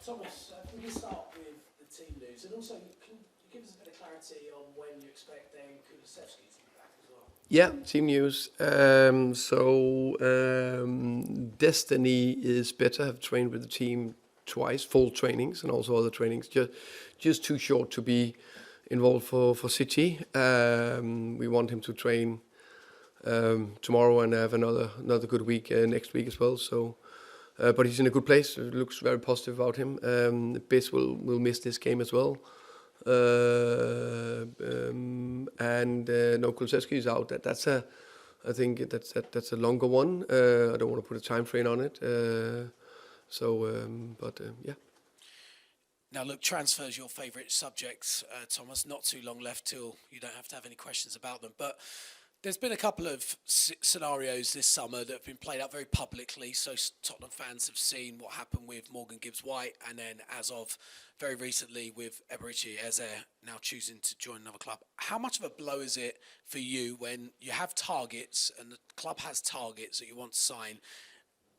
Thomas, we can start with the team news, and also can you give us a bit of clarity on when you expect Dejan Kulusevski to be back as well? Yeah, team news. Destiny is better. Have trained with the team twice, full trainings and also other trainings. Just too short to be involved for City. We want him to train tomorrow and have another good week next week as well. So, but he's in a good place. It looks very positive about him. Biz will miss this game as well. No, Kulusevski is out. I think that's a longer one. I don't want to put a time frame on it. Yeah. Now, look, transfers your favourite subject, Thomas. Not too long left till you don't have to have any questions about them. But there's been a couple of scenarios this summer that have been played out very publicly. So Tottenham fans have seen what happened with Morgan Gibbs-White, and then as of very recently with Eberechi Eze now choosing to join another club. How much of a blow is it for you when you have targets and the club has targets that you want to sign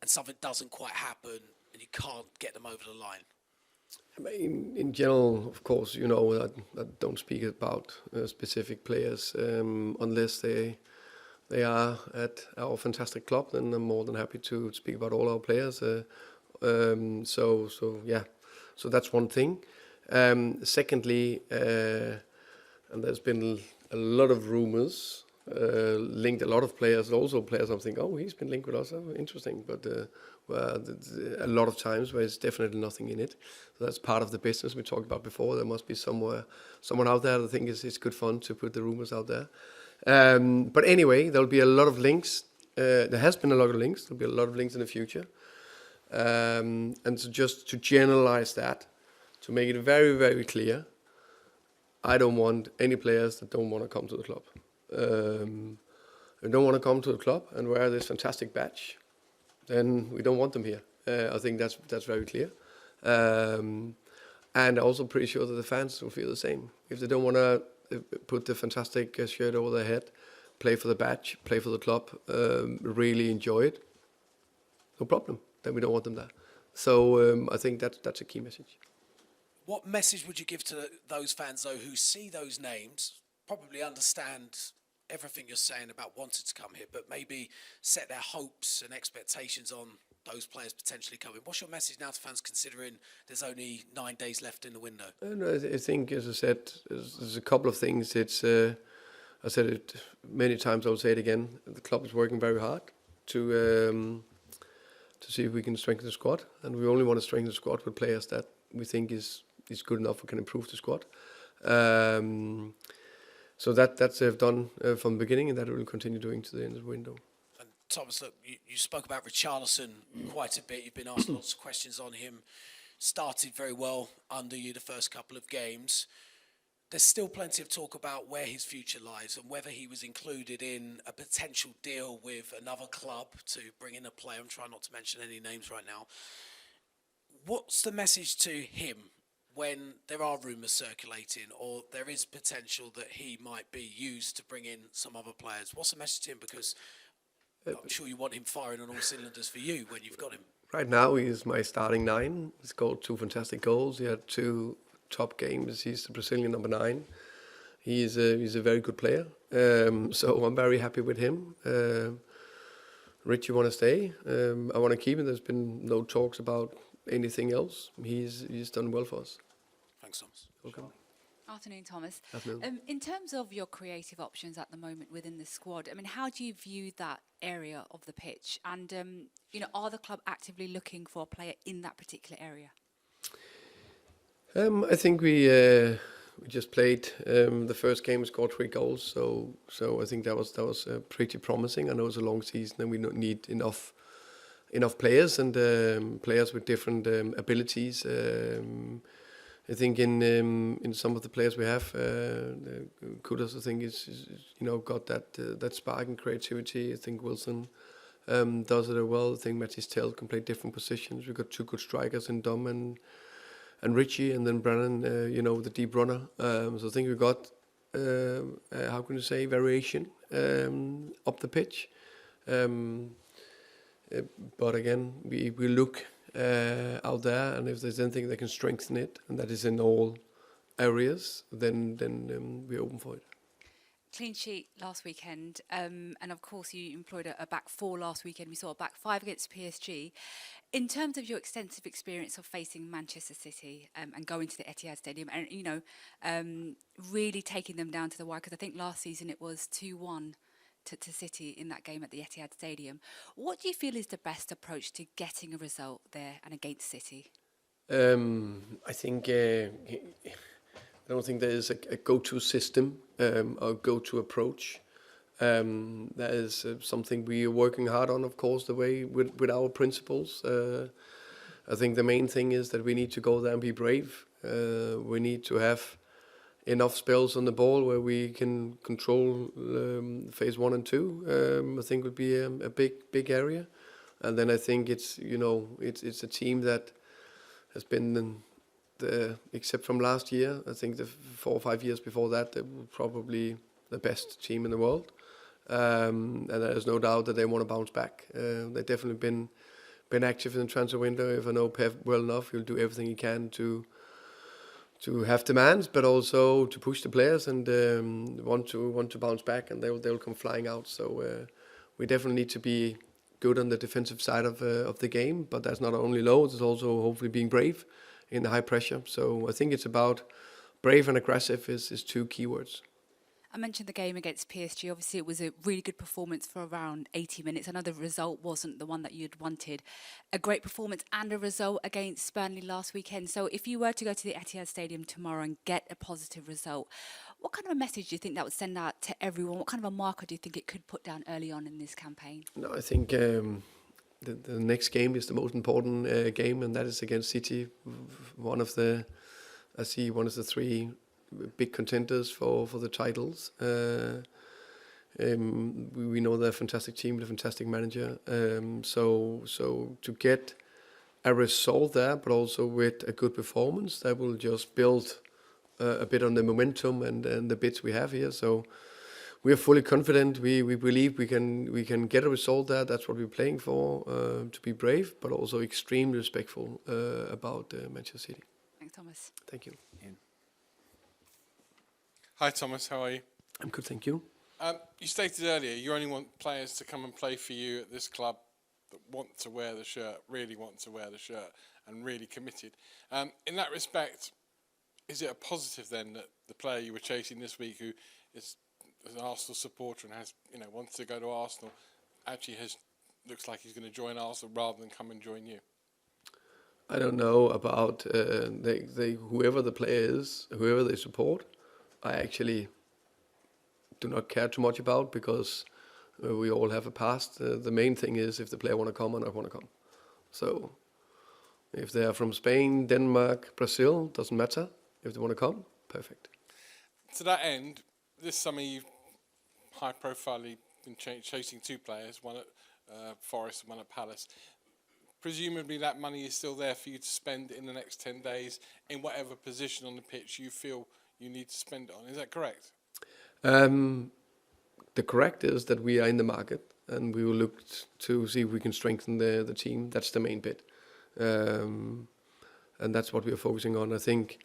and something doesn't quite happen and you can't get them over the line? I mean, in general, of course, you know, I don't speak about specific players unless they are at our fantastic club. Then I'm more than happy to speak about all our players. So that's one thing. Secondly, and there's been a lot of rumors linked a lot of players, also players I'm thinking, oh, he's been linked with us, oh, interesting. But a lot of times where there's definitely nothing in it. So that's part of the business we talked about before. There must be someone out there that thinks it's good fun to put the rumors out there. But anyway, there'll be a lot of links. There has been a lot of links. There'll be a lot of links in the future. And so just to generalize that, to make it very, very clear, I don't want any players that don't want to come to the club. They don't want to come to the club and wear this fantastic badge, then we don't want them here. I think that's very clear. And I'm also pretty sure that the fans will feel the same. If they don't want to put the fantastic shirt over their head, play for the badge, play for the club, really enjoy it, no problem. Then we don't want them there. So I think that's a key message. What message would you give to those fans, though, who see those names, probably understand everything you're saying about wanting to come here, but maybe set their hopes and expectations on those players potentially coming? What's your message now to fans, considering there's only 9 days left in the window? I think, as I said, there's a couple of things. I said it many times, I'll say it again. The club is working very hard to see if we can strengthen the squad, and we only want to strengthen the squad with players that we think is good enough, we can improve the squad. So that's they've done from the beginning, and that we'll continue doing to the end of the window. And Thomas, look, you spoke about Richarlison quite a bit. You've been asked lots of questions on him. Started very well under you the first couple of games. There's still plenty of talk about where his future lies and whether he was included in a potential deal with another club to bring in a player. I'm trying not to mention any names right now. What's the message to him when there are rumours circulating or there is potential that he might be used to bring in some other players? What's the message to him? Because I'm sure you want him firing on all cylinders for you when you've got him. Right now, he's my starting 9. He's scored 2 fantastic goals. He had 2 top games. He's the Brazilian number 9. He's a very good player. So I'm very happy with him. Richie want to stay. I want to keep him. There's been no talks about anything else. He's done well for us. Thanks, Thomas. Okay. Afternoon, Thomas. Afternoon. In terms of your creative options at the moment within the squad, I mean, how do you view that area of the pitch? And are the club actively looking for a player in that particular area? I think we just played the first game, scored 3 goals. So I think that was pretty promising. I know it's a long season and we need enough players and players with different abilities. I think in some of the players we have, Kudus, I think is got that spark and creativity. I think Wilson does it well. I think Matthijs Tel can play different positions. We've got 2 good strikers in Dom and Richie, and then Brennan, the deep runner. So I think we got how can you say, variation up the pitch. But again, we look out there, and if there's anything that can strengthen it, and that is in all areas, then we're open for it. Clean sheet last weekend, and of course you employed a back four last weekend. We saw a back five against PSG. In terms of your extensive experience of facing Manchester City and going to the Etihad Stadium, and really taking them down to the wire, because I think last season it was 2-1 to City in that game at the Etihad Stadium. What do you feel is the best approach to getting a result there and against City? I think I don't think there is a go-to system or go-to approach. That is something we are working hard on, of course, the way with our principles. I think the main thing is that we need to go there and be brave. We need to have enough spells on the ball where we can control phase 1 and 2. I think would be a big area. And then I think it's a team that has been except from last year, I think the 4 or 5 years before that, they were probably the best team in the world. And there's no doubt that they want to bounce back. They've definitely been active in the transfer window. If I know Pep well enough, he'll do everything he can to have demands, but also to push the players and want to bounce back, and they'll come flying out. So we definitely need to be good on the defensive side of the game, but that's not only low; it's also hopefully being brave in the high pressure. So I think it's about brave and aggressive is 2 keywords. I mentioned the game against PSG. Obviously, it was a really good performance for around 80 minutes. I know the result wasn't the one that you'd wanted. A great performance and a result against Burnley last weekend. So if you were to go to the Etihad Stadium tomorrow and get a positive result, what kind of a message do you think that would send out to everyone? What kind of a marker do you think it could put down early on in this campaign? No, I think the next game is the most important game, and that is against City. One of the 3 big contenders for the titles. We know they're a fantastic team with a fantastic manager. So to get a result there, but also with a good performance, that will just build a bit on the momentum and the bits we have here. So we are fully confident. We believe we can get a result there. That's what we're playing for. To be brave, but also extremely respectful about Manchester City. Thanks, Thomas. Thank you. Hi Thomas, how are you? I'm good, thank you. You stated earlier you only want players to come and play for you at this club that want to wear the shirt, really want to wear the shirt, and really committed. In that respect, is it a positive then that the player you were chasing this week, who is an Arsenal supporter and has wants to go to Arsenal, actually looks like he's going to join Arsenal rather than come and join you? I don't know about whoever the player is, whoever they support. I actually do not care too much about, because we all have a past. The main thing is if the player want to come or not want to come. So if they are from Spain, Denmark, Brazil, doesn't matter. If they want to come, perfect. To that end, this summer you've high-profilely been chasing 2 players, one at Forest and one at Palace. Presumably that money is still there for you to spend in the next 10 days in whatever position on the pitch you feel you need to spend it on. Is that correct? The correct is that we are in the market, and we will look to see if we can strengthen the team. That's the main bit. And that's what we are focusing on. I think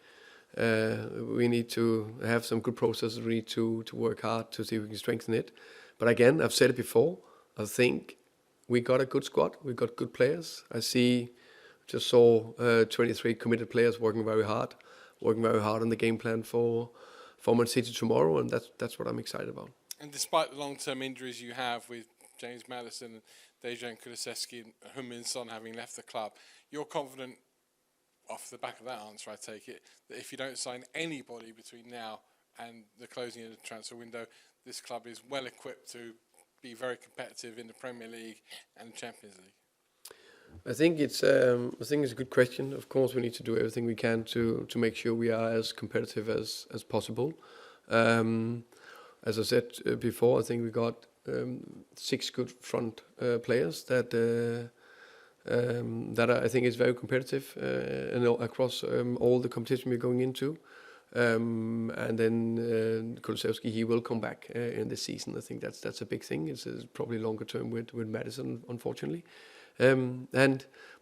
we need to have some good processes. We need to work hard to see if we can strengthen it. But again, I've said it before, I think we got a good squad. We got good players. Just saw 23 committed players working very hard on the game plan for Man City tomorrow, and that's what I'm excited about. And despite the long-term injuries you have with James Maddison and Dejan Kulusevski and Heung-min Son having left the club, you're confident, off the back of that answer I take it, that if you don't sign anybody between now and the closing of the transfer window, this club is well equipped to be very competitive in the Premier League and Champions League? I think it's a good question. Of course, we need to do everything we can to make sure we are as competitive as possible. As I said before, I think we got 6 good front players that I think is very competitive and across all the competition we're going into. And then Kulusevski, he will come back in this season. I think that's a big thing. It's probably longer term with Maddison, unfortunately.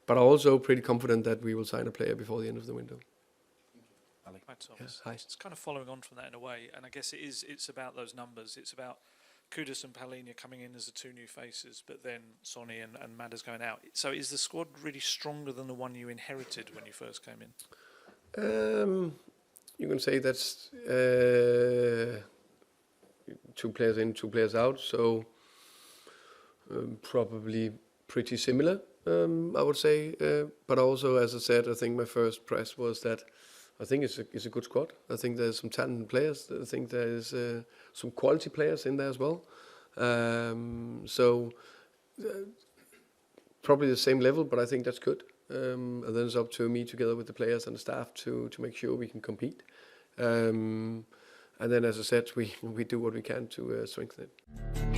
but I'm also pretty confident that we will sign a player before the end of the window. Hi, Thomas. Yeah, hi. It's kind of following on from that in a way, and I guess it's about those numbers. It's about Kudus and Palhinha coming in as the two new faces, but then Sonny and Madders going out. So is the squad really stronger than the one you inherited when you first came in? You can say that's 2 players in, 2 players out, so probably pretty similar, I would say. But also, as I said, I think my first press was that I think it's a good squad. I think there's some talented players. I think there's some quality players in there as well. So probably the same level, but I think that's good. And then it's up to me together with the players and the staff to make sure we can compete. And then, as I said, we do what we can to strengthen it.